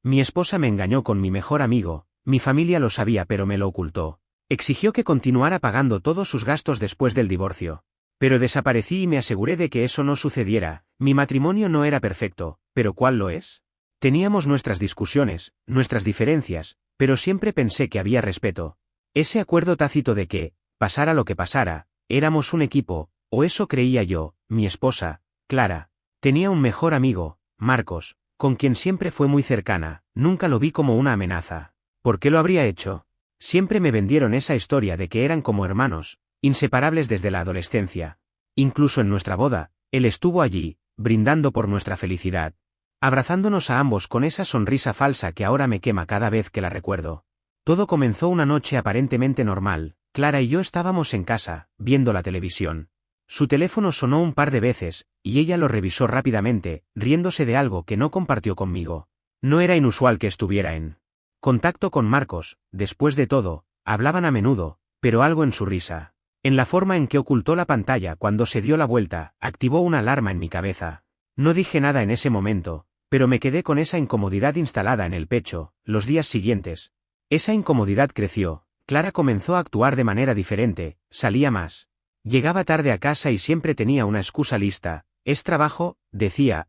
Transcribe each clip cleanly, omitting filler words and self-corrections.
Mi esposa me engañó con mi mejor amigo, mi familia lo sabía pero me lo ocultó. Exigió que continuara pagando todos sus gastos después del divorcio. Pero desaparecí y me aseguré de que eso no sucediera. Mi matrimonio no era perfecto, pero ¿cuál lo es? Teníamos nuestras discusiones, nuestras diferencias, pero siempre pensé que había respeto. Ese acuerdo tácito de que, pasara lo que pasara, éramos un equipo, o eso creía yo. Mi esposa, Clara, tenía un mejor amigo, Marcos, con quien siempre fue muy cercana. Nunca lo vi como una amenaza. ¿Por qué lo habría hecho? Siempre me vendieron esa historia de que eran como hermanos, inseparables desde la adolescencia. Incluso en nuestra boda, él estuvo allí, brindando por nuestra felicidad, abrazándonos a ambos con esa sonrisa falsa que ahora me quema cada vez que la recuerdo. Todo comenzó una noche aparentemente normal. Clara y yo estábamos en casa, viendo la televisión. Su teléfono sonó un par de veces, y ella lo revisó rápidamente, riéndose de algo que no compartió conmigo. No era inusual que estuviera en contacto con Marcos. Después de todo, hablaban a menudo, pero algo en su risa, en la forma en que ocultó la pantalla cuando se dio la vuelta, activó una alarma en mi cabeza. No dije nada en ese momento, pero me quedé con esa incomodidad instalada en el pecho. Los días siguientes, esa incomodidad creció. Clara comenzó a actuar de manera diferente, salía más. Llegaba tarde a casa y siempre tenía una excusa lista. Es trabajo, decía.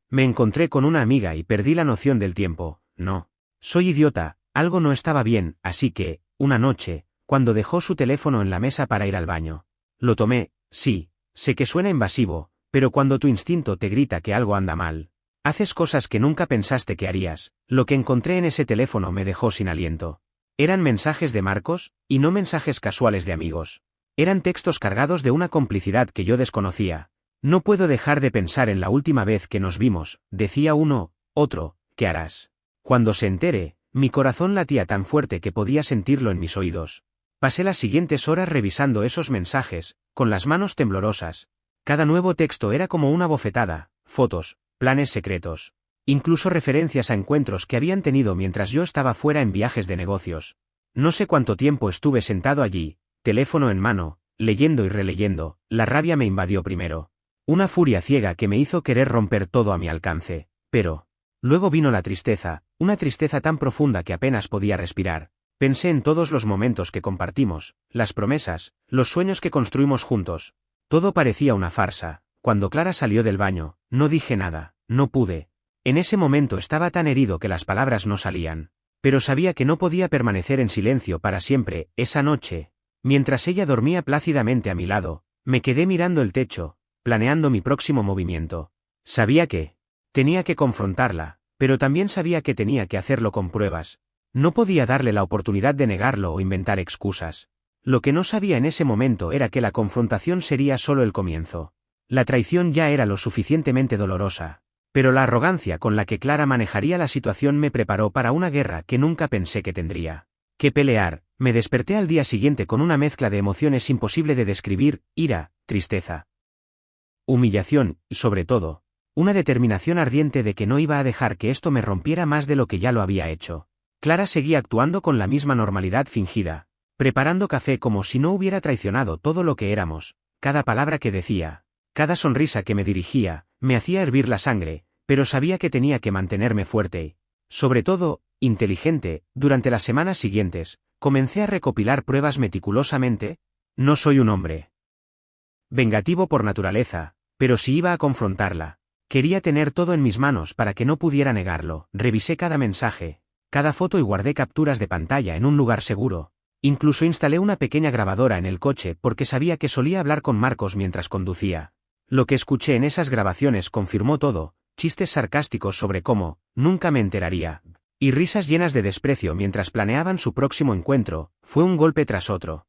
Me encontré con una amiga y perdí la noción del tiempo. No. Soy idiota, algo no estaba bien, así que, una noche, cuando dejó su teléfono en la mesa para ir al baño, lo tomé. Sí, sé que suena invasivo, pero cuando tu instinto te grita que algo anda mal, haces cosas que nunca pensaste que harías. Lo que encontré en ese teléfono me dejó sin aliento. Eran mensajes de Marcos, y no mensajes casuales de amigos. Eran textos cargados de una complicidad que yo desconocía. No puedo dejar de pensar en la última vez que nos vimos, decía uno. Otro, ¿qué harás cuando se entere? Mi corazón latía tan fuerte que podía sentirlo en mis oídos. Pasé las siguientes horas revisando esos mensajes, con las manos temblorosas. Cada nuevo texto era como una bofetada, fotos, planes secretos, incluso referencias a encuentros que habían tenido mientras yo estaba fuera en viajes de negocios. No sé cuánto tiempo estuve sentado allí, teléfono en mano, leyendo y releyendo. La rabia me invadió primero. Una furia ciega que me hizo querer romper todo a mi alcance. Pero luego vino la tristeza, una tristeza tan profunda que apenas podía respirar. Pensé en todos los momentos que compartimos, las promesas, los sueños que construimos juntos. Todo parecía una farsa. Cuando Clara salió del baño, no dije nada, no pude. En ese momento estaba tan herido que las palabras no salían. Pero sabía que no podía permanecer en silencio para siempre. Esa noche, mientras ella dormía plácidamente a mi lado, me quedé mirando el techo, planeando mi próximo movimiento. Sabía que tenía que confrontarla, pero también sabía que tenía que hacerlo con pruebas. No podía darle la oportunidad de negarlo o inventar excusas. Lo que no sabía en ese momento era que la confrontación sería solo el comienzo. La traición ya era lo suficientemente dolorosa, pero la arrogancia con la que Clara manejaría la situación me preparó para una guerra que nunca pensé que tendría que pelear. Me desperté al día siguiente con una mezcla de emociones imposible de describir: ira, tristeza, humillación, y sobre todo, una determinación ardiente de que no iba a dejar que esto me rompiera más de lo que ya lo había hecho. Clara seguía actuando con la misma normalidad fingida, preparando café como si no hubiera traicionado todo lo que éramos. Cada palabra que decía, cada sonrisa que me dirigía, me hacía hervir la sangre, pero sabía que tenía que mantenerme fuerte y, sobre todo, inteligente. Durante las semanas siguientes, comencé a recopilar pruebas meticulosamente. No soy un hombre vengativo por naturaleza, pero si iba a confrontarla, quería tener todo en mis manos para que no pudiera negarlo. Revisé cada mensaje, cada foto y guardé capturas de pantalla en un lugar seguro. Incluso instalé una pequeña grabadora en el coche porque sabía que solía hablar con Marcos mientras conducía. Lo que escuché en esas grabaciones confirmó todo: chistes sarcásticos sobre cómo nunca me enteraría, y risas llenas de desprecio mientras planeaban su próximo encuentro. Fue un golpe tras otro.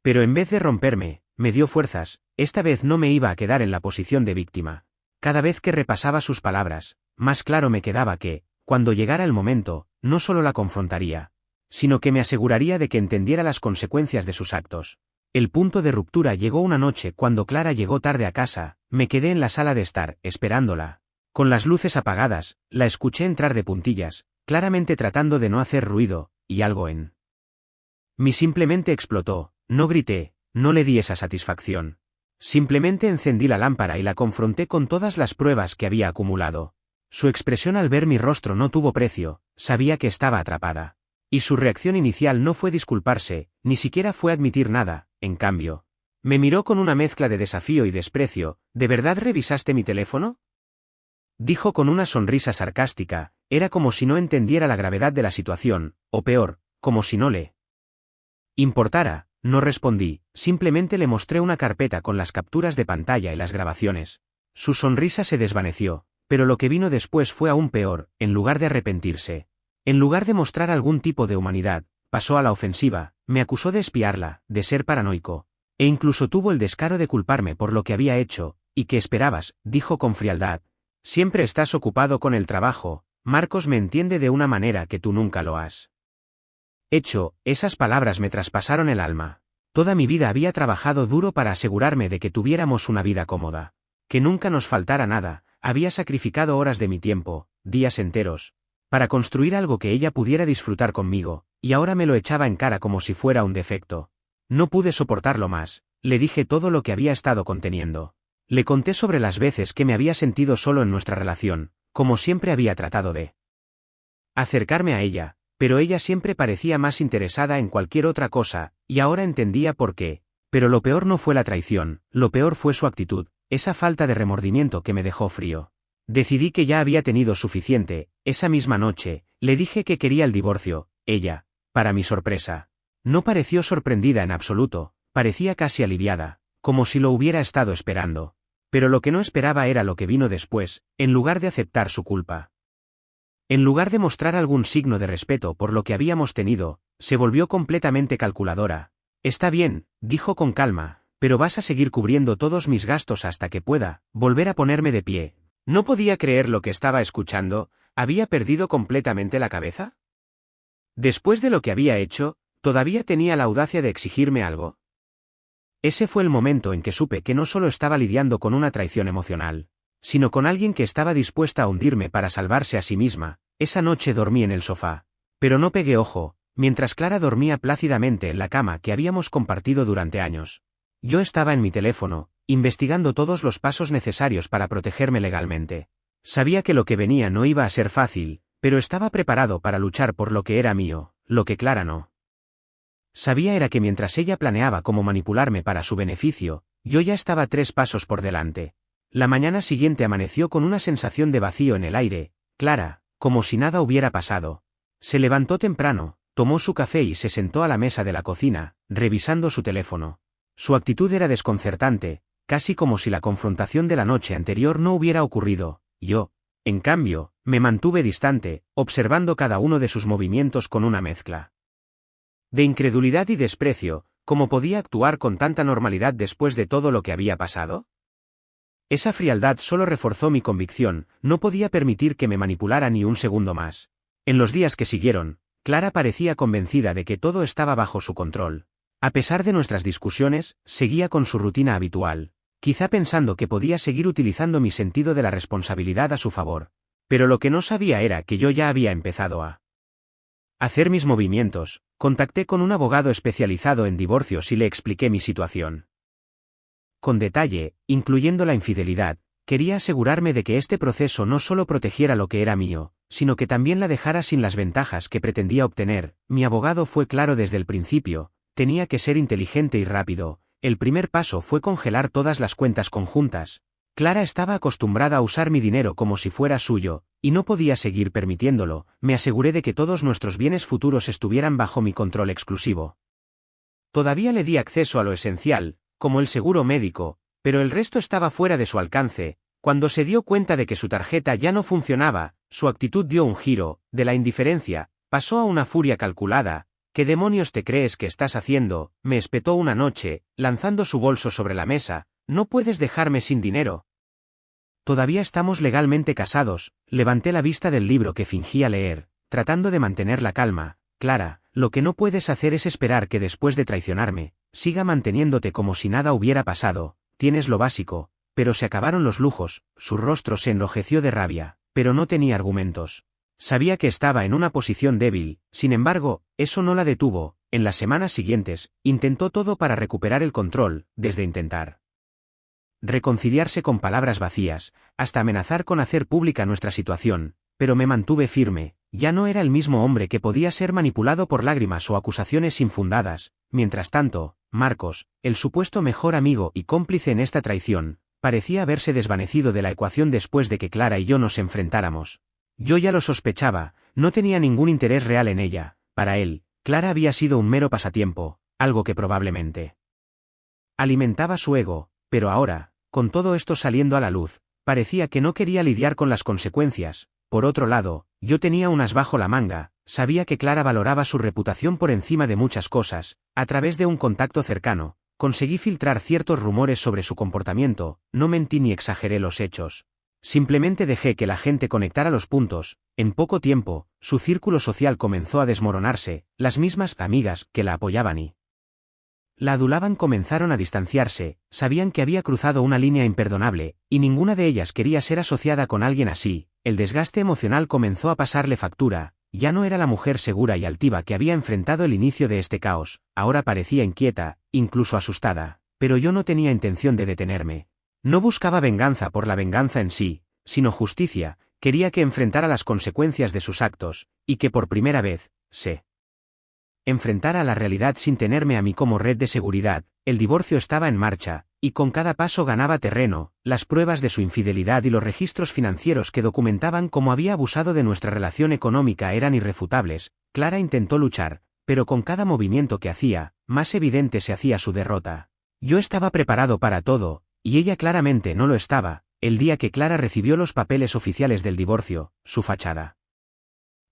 Pero en vez de romperme, me dio fuerzas. Esta vez no me iba a quedar en la posición de víctima. Cada vez que repasaba sus palabras, más claro me quedaba que, cuando llegara el momento, no solo la confrontaría, sino que me aseguraría de que entendiera las consecuencias de sus actos. El punto de ruptura llegó una noche cuando Clara llegó tarde a casa. Me quedé en la sala de estar, esperándola. Con las luces apagadas, la escuché entrar de puntillas, claramente tratando de no hacer ruido, y algo en mí simplemente explotó. No grité, no le di esa satisfacción. Simplemente encendí la lámpara y la confronté con todas las pruebas que había acumulado. Su expresión al ver mi rostro no tuvo precio, sabía que estaba atrapada. Y su reacción inicial no fue disculparse, ni siquiera fue admitir nada, en cambio. Me miró con una mezcla de desafío y desprecio. ¿De verdad revisaste mi teléfono? Dijo con una sonrisa sarcástica, era como si no entendiera la gravedad de la situación, o peor, como si no le importara. No respondí, simplemente le mostré una carpeta con las capturas de pantalla y las grabaciones. Su sonrisa se desvaneció, pero lo que vino después fue aún peor. En lugar de arrepentirse, en lugar de mostrar algún tipo de humanidad, pasó a la ofensiva, me acusó de espiarla, de ser paranoico, e incluso tuvo el descaro de culparme por lo que había hecho. ¿Y qué esperabas?, dijo con frialdad. Siempre estás ocupado con el trabajo, Marcos me entiende de una manera que tú nunca lo has hecho. Esas palabras me traspasaron el alma. Toda mi vida había trabajado duro para asegurarme de que tuviéramos una vida cómoda, que nunca nos faltara nada, había sacrificado horas de mi tiempo, días enteros, para construir algo que ella pudiera disfrutar conmigo, y ahora me lo echaba en cara como si fuera un defecto. No pude soportarlo más, le dije todo lo que había estado conteniendo. Le conté sobre las veces que me había sentido solo en nuestra relación, como siempre había tratado de acercarme a ella, pero ella siempre parecía más interesada en cualquier otra cosa, y ahora entendía por qué. Pero lo peor no fue la traición, lo peor fue su actitud, esa falta de remordimiento que me dejó frío. Decidí que ya había tenido suficiente. Esa misma noche, le dije que quería el divorcio. Ella, para mi sorpresa, no pareció sorprendida en absoluto, parecía casi aliviada, como si lo hubiera estado esperando. Pero lo que no esperaba era lo que vino después. En lugar de aceptar su culpa, en lugar de mostrar algún signo de respeto por lo que habíamos tenido, se volvió completamente calculadora. Está bien, dijo con calma, pero vas a seguir cubriendo todos mis gastos hasta que pueda volver a ponerme de pie. No podía creer lo que estaba escuchando. ¿Había perdido completamente la cabeza? Después de lo que había hecho, ¿todavía tenía la audacia de exigirme algo? Ese fue el momento en que supe que no solo estaba lidiando con una traición emocional, sino con alguien que estaba dispuesta a hundirme para salvarse a sí misma. Esa noche dormí en el sofá, pero no pegué ojo, mientras Clara dormía plácidamente en la cama que habíamos compartido durante años. Yo estaba en mi teléfono, investigando todos los pasos necesarios para protegerme legalmente. Sabía que lo que venía no iba a ser fácil, pero estaba preparado para luchar por lo que era mío. Lo que Clara no sabía era que mientras ella planeaba cómo manipularme para su beneficio, yo ya estaba 3 pasos por delante. La mañana siguiente amaneció con una sensación de vacío en el aire. Clara, como si nada hubiera pasado, se levantó temprano, tomó su café y se sentó a la mesa de la cocina, revisando su teléfono. Su actitud era desconcertante, casi como si la confrontación de la noche anterior no hubiera ocurrido. Yo, en cambio, me mantuve distante, observando cada uno de sus movimientos con una mezcla de incredulidad y desprecio. ¿Cómo podía actuar con tanta normalidad después de todo lo que había pasado? Esa frialdad solo reforzó mi convicción. No podía permitir que me manipulara ni un segundo más. En los días que siguieron, Clara parecía convencida de que todo estaba bajo su control. A pesar de nuestras discusiones, seguía con su rutina habitual, quizá pensando que podía seguir utilizando mi sentido de la responsabilidad a su favor. Pero lo que no sabía era que yo ya había empezado a hacer mis movimientos. Contacté con un abogado especializado en divorcios y le expliqué mi situación con detalle, incluyendo la infidelidad. Quería asegurarme de que este proceso no solo protegiera lo que era mío, sino que también la dejara sin las ventajas que pretendía obtener. Mi abogado fue claro desde el principio, tenía que ser inteligente y rápido. El primer paso fue congelar todas las cuentas conjuntas. Clara estaba acostumbrada a usar mi dinero como si fuera suyo, y no podía seguir permitiéndolo. Me aseguré de que todos nuestros bienes futuros estuvieran bajo mi control exclusivo. Todavía le di acceso a lo esencial, como el seguro médico, pero el resto estaba fuera de su alcance. Cuando se dio cuenta de que su tarjeta ya no funcionaba, su actitud dio un giro. De la indiferencia, pasó a una furia calculada. ¿Qué demonios te crees que estás haciendo?, me espetó una noche, lanzando su bolso sobre la mesa. No puedes dejarme sin dinero. Todavía estamos legalmente casados. Levanté la vista del libro que fingía leer, tratando de mantener la calma. Clara, lo que no puedes hacer es esperar que después de traicionarme, siga manteniéndote como si nada hubiera pasado. Tienes lo básico, pero se acabaron los lujos. Su rostro se enrojeció de rabia, pero no tenía argumentos. Sabía que estaba en una posición débil, sin embargo, eso no la detuvo. En las semanas siguientes, intentó todo para recuperar el control, desde intentar reconciliarse con palabras vacías, hasta amenazar con hacer pública nuestra situación, pero me mantuve firme. Ya no era el mismo hombre que podía ser manipulado por lágrimas o acusaciones infundadas. Mientras tanto, Marcos, el supuesto mejor amigo y cómplice en esta traición, parecía haberse desvanecido de la ecuación después de que Clara y yo nos enfrentáramos. Yo ya lo sospechaba, no tenía ningún interés real en ella. Para él, Clara había sido un mero pasatiempo, algo que probablemente alimentaba su ego, pero ahora, con todo esto saliendo a la luz, parecía que no quería lidiar con las consecuencias. Por otro lado, yo tenía un as bajo la manga, sabía que Clara valoraba su reputación por encima de muchas cosas. A través de un contacto cercano, conseguí filtrar ciertos rumores sobre su comportamiento, no mentí ni exageré los hechos. Simplemente dejé que la gente conectara los puntos. En poco tiempo, su círculo social comenzó a desmoronarse, las mismas amigas que la apoyaban y la adulaban comenzaron a distanciarse, sabían que había cruzado una línea imperdonable, y ninguna de ellas quería ser asociada con alguien así. El desgaste emocional comenzó a pasarle factura, ya no era la mujer segura y altiva que había enfrentado el inicio de este caos, ahora parecía inquieta, incluso asustada, pero yo no tenía intención de detenerme. No buscaba venganza por la venganza en sí, sino justicia, quería que enfrentara las consecuencias de sus actos, y que por primera vez, se enfrentara a la realidad sin tenerme a mí como red de seguridad. El divorcio estaba en marcha, y con cada paso ganaba terreno. Las pruebas de su infidelidad y los registros financieros que documentaban cómo había abusado de nuestra relación económica eran irrefutables. Clara intentó luchar, pero con cada movimiento que hacía, más evidente se hacía su derrota. Yo estaba preparado para todo, y ella claramente no lo estaba. El día que Clara recibió los papeles oficiales del divorcio, su fachada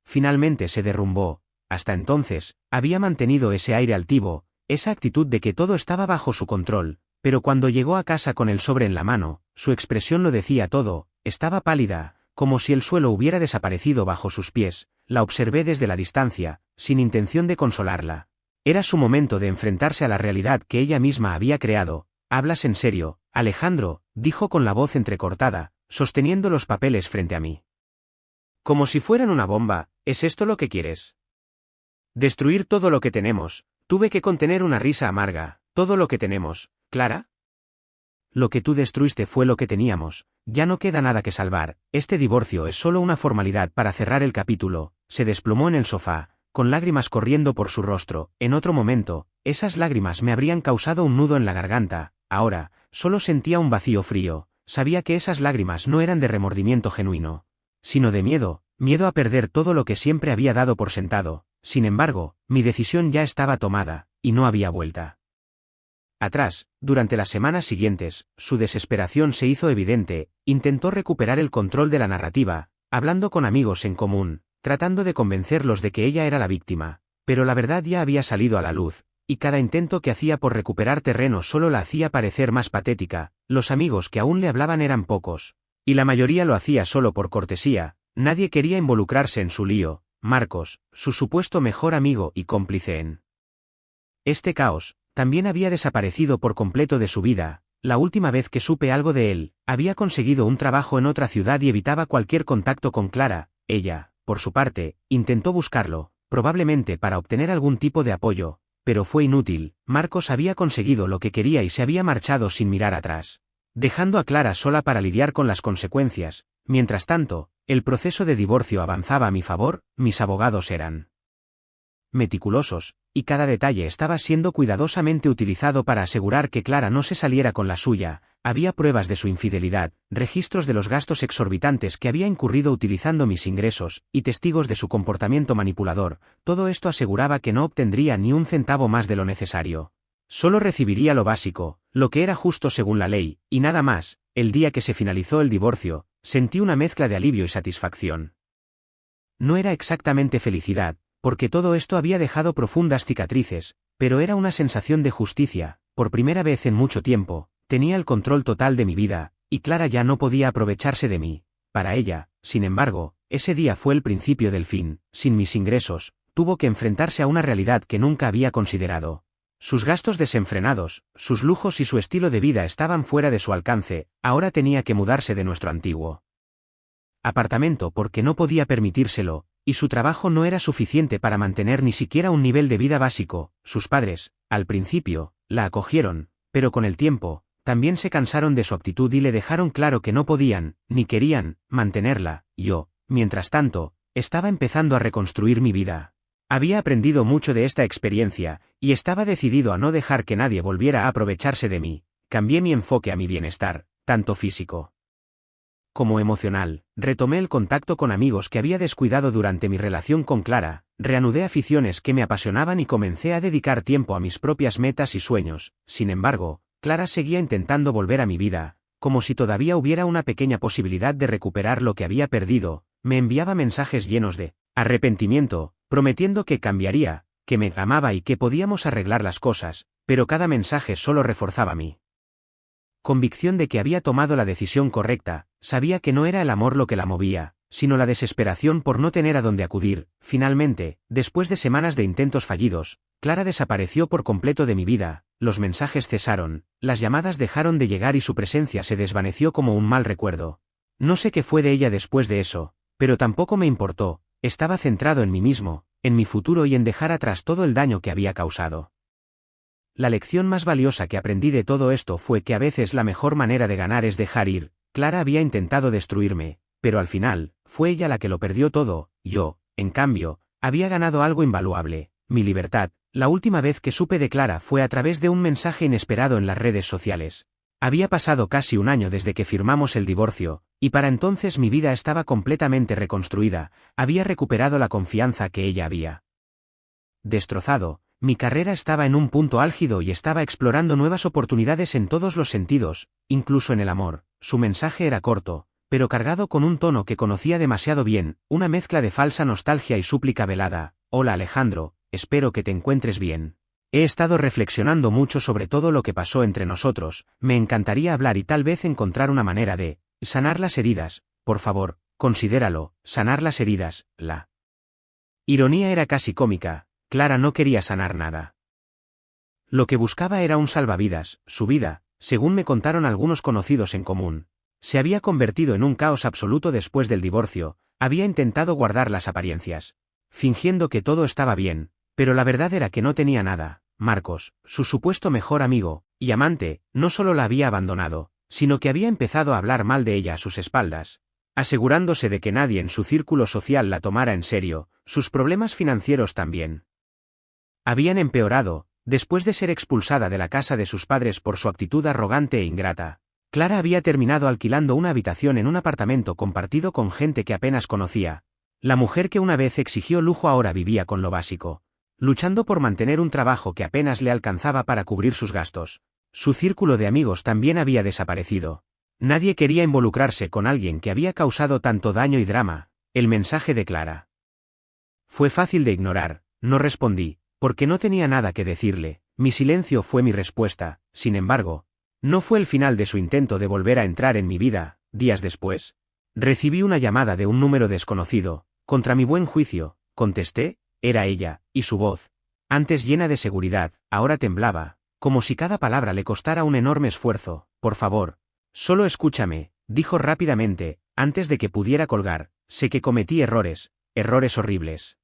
finalmente se derrumbó. Hasta entonces, había mantenido ese aire altivo, esa actitud de que todo estaba bajo su control, pero cuando llegó a casa con el sobre en la mano, su expresión lo decía todo. Estaba pálida, como si el suelo hubiera desaparecido bajo sus pies. La observé desde la distancia, sin intención de consolarla. Era su momento de enfrentarse a la realidad que ella misma había creado. ¿Hablas en serio, Alejandro?, dijo con la voz entrecortada, sosteniendo los papeles frente a mí. Como si fueran una bomba. ¿Es esto lo que quieres? Destruir todo lo que tenemos. Tuve que contener una risa amarga. ¿Todo lo que tenemos, Clara? Lo que tú destruiste fue lo que teníamos. Ya no queda nada que salvar. Este divorcio es solo una formalidad para cerrar el capítulo. Se desplomó en el sofá, con lágrimas corriendo por su rostro. En otro momento, esas lágrimas me habrían causado un nudo en la garganta. Ahora, solo sentía un vacío frío. Sabía que esas lágrimas no eran de remordimiento genuino, sino de miedo, miedo a perder todo lo que siempre había dado por sentado. Sin embargo, mi decisión ya estaba tomada, y no había vuelta atrás. Durante las semanas siguientes, su desesperación se hizo evidente. Intentó recuperar el control de la narrativa, hablando con amigos en común, tratando de convencerlos de que ella era la víctima, pero la verdad ya había salido a la luz, y cada intento que hacía por recuperar terreno solo la hacía parecer más patética. Los amigos que aún le hablaban eran pocos, y la mayoría lo hacía solo por cortesía. Nadie quería involucrarse en su lío. Marcos, su supuesto mejor amigo y cómplice en este caos, también había desaparecido por completo de su vida. La última vez que supe algo de él, había conseguido un trabajo en otra ciudad y evitaba cualquier contacto con Clara. Ella, por su parte, intentó buscarlo, probablemente para obtener algún tipo de apoyo, pero fue inútil. Marcos había conseguido lo que quería y se había marchado sin mirar atrás, dejando a Clara sola para lidiar con las consecuencias. Mientras tanto, el proceso de divorcio avanzaba a mi favor. Mis abogados eran meticulosos, y cada detalle estaba siendo cuidadosamente utilizado para asegurar que Clara no se saliera con la suya. Había pruebas de su infidelidad, registros de los gastos exorbitantes que había incurrido utilizando mis ingresos, y testigos de su comportamiento manipulador. Todo esto aseguraba que no obtendría ni un centavo más de lo necesario. Solo recibiría lo básico, lo que era justo según la ley, y nada más. El día que se finalizó el divorcio, sentí una mezcla de alivio y satisfacción. No era exactamente felicidad, porque todo esto había dejado profundas cicatrices, pero era una sensación de justicia. Por primera vez en mucho tiempo, tenía el control total de mi vida, y Clara ya no podía aprovecharse de mí. Para ella, sin embargo, ese día fue el principio del fin. Sin mis ingresos, tuvo que enfrentarse a una realidad que nunca había considerado. Sus gastos desenfrenados, sus lujos y su estilo de vida estaban fuera de su alcance. Ahora tenía que mudarse de nuestro antiguo apartamento porque no podía permitírselo, y su trabajo no era suficiente para mantener ni siquiera un nivel de vida básico. Sus padres, al principio, la acogieron, pero con el tiempo, también se cansaron de su actitud y le dejaron claro que no podían, ni querían, mantenerla. Yo, mientras tanto, estaba empezando a reconstruir mi vida. Había aprendido mucho de esta experiencia, y estaba decidido a no dejar que nadie volviera a aprovecharse de mí. Cambié mi enfoque a mi bienestar, tanto físico como emocional, retomé el contacto con amigos que había descuidado durante mi relación con Clara, reanudé aficiones que me apasionaban y comencé a dedicar tiempo a mis propias metas y sueños. Sin embargo, Clara seguía intentando volver a mi vida, como si todavía hubiera una pequeña posibilidad de recuperar lo que había perdido. Me enviaba mensajes llenos de arrepentimiento, prometiendo que cambiaría, que me amaba y que podíamos arreglar las cosas, pero cada mensaje solo reforzaba mi convicción de que había tomado la decisión correcta. Sabía que no era el amor lo que la movía, sino la desesperación por no tener a dónde acudir. Finalmente, después de semanas de intentos fallidos, Clara desapareció por completo de mi vida, los mensajes cesaron, las llamadas dejaron de llegar y su presencia se desvaneció como un mal recuerdo. No sé qué fue de ella después de eso, pero tampoco me importó, estaba centrado en mí mismo, en mi futuro y en dejar atrás todo el daño que había causado. La lección más valiosa que aprendí de todo esto fue que a veces la mejor manera de ganar es dejar ir. Clara había intentado destruirme, pero al final, fue ella la que lo perdió todo. Yo, en cambio, había ganado algo invaluable, mi libertad. La última vez que supe de Clara fue a través de un mensaje inesperado en las redes sociales. Había pasado casi un año desde que firmamos el divorcio, y para entonces mi vida estaba completamente reconstruida, había recuperado la confianza que ella había destrozado. Mi carrera estaba en un punto álgido y estaba explorando nuevas oportunidades en todos los sentidos, incluso en el amor. Su mensaje era corto, pero cargado con un tono que conocía demasiado bien, una mezcla de falsa nostalgia y súplica velada. Hola Alejandro, espero que te encuentres bien. He estado reflexionando mucho sobre todo lo que pasó entre nosotros, me encantaría hablar y tal vez encontrar una manera de sanar las heridas. Por favor, considéralo, sanar las heridas. La ironía era casi cómica. Clara no quería sanar nada. Lo que buscaba era un salvavidas. Su vida, según me contaron algunos conocidos en común, se había convertido en un caos absoluto después del divorcio. Había intentado guardar las apariencias, fingiendo que todo estaba bien, pero la verdad era que no tenía nada. Marcos, su supuesto mejor amigo y amante, no solo la había abandonado, sino que había empezado a hablar mal de ella a sus espaldas, asegurándose de que nadie en su círculo social la tomara en serio. Sus problemas financieros también habían empeorado, después de ser expulsada de la casa de sus padres por su actitud arrogante e ingrata. Clara había terminado alquilando una habitación en un apartamento compartido con gente que apenas conocía. La mujer que una vez exigió lujo ahora vivía con lo básico, luchando por mantener un trabajo que apenas le alcanzaba para cubrir sus gastos. Su círculo de amigos también había desaparecido. Nadie quería involucrarse con alguien que había causado tanto daño y drama. El mensaje de Clara fue fácil de ignorar, no respondí, porque no tenía nada que decirle. Mi silencio fue mi respuesta. Sin embargo, no fue el final de su intento de volver a entrar en mi vida. Días después, recibí una llamada de un número desconocido. Contra mi buen juicio, contesté, era ella, y su voz, antes llena de seguridad, ahora temblaba, como si cada palabra le costara un enorme esfuerzo. Por favor, solo escúchame, dijo rápidamente, antes de que pudiera colgar. Sé que cometí errores horribles.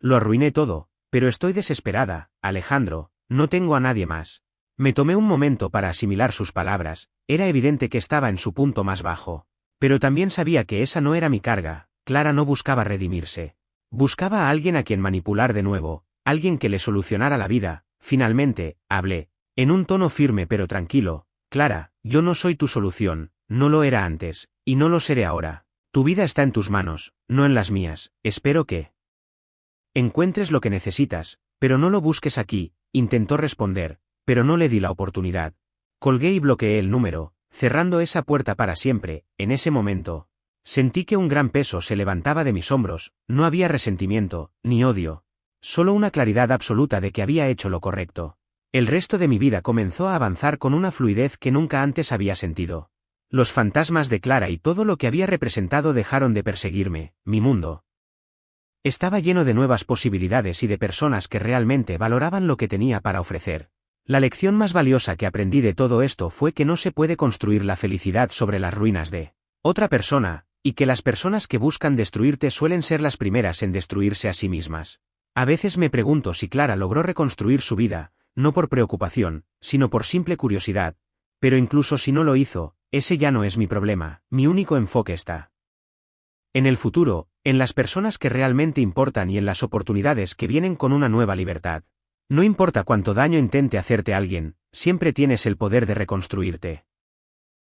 Lo arruiné todo. Pero estoy desesperada, Alejandro, no tengo a nadie más. Me tomé un momento para asimilar sus palabras. Era evidente que estaba en su punto más bajo. Pero también sabía que esa no era mi carga. Clara no buscaba redimirse. Buscaba a alguien a quien manipular de nuevo, alguien que le solucionara la vida. Finalmente, hablé, en un tono firme pero tranquilo. Clara, yo no soy tu solución, no lo era antes, y no lo seré ahora. Tu vida está en tus manos, no en las mías. Espero que encuentres lo que necesitas, pero no lo busques aquí. Intentó responder, pero no le di la oportunidad. Colgué y bloqueé el número, cerrando esa puerta para siempre. En ese momento, sentí que un gran peso se levantaba de mis hombros. No había resentimiento, ni odio. Solo una claridad absoluta de que había hecho lo correcto. El resto de mi vida comenzó a avanzar con una fluidez que nunca antes había sentido. Los fantasmas de Clara y todo lo que había representado dejaron de perseguirme. Mi mundo estaba lleno de nuevas posibilidades y de personas que realmente valoraban lo que tenía para ofrecer. La lección más valiosa que aprendí de todo esto fue que no se puede construir la felicidad sobre las ruinas de otra persona, y que las personas que buscan destruirte suelen ser las primeras en destruirse a sí mismas. A veces me pregunto si Clara logró reconstruir su vida, no por preocupación, sino por simple curiosidad. Pero incluso si no lo hizo, ese ya no es mi problema, mi único enfoque está en el futuro, en las personas que realmente importan y en las oportunidades que vienen con una nueva libertad. No importa cuánto daño intente hacerte alguien, siempre tienes el poder de reconstruirte.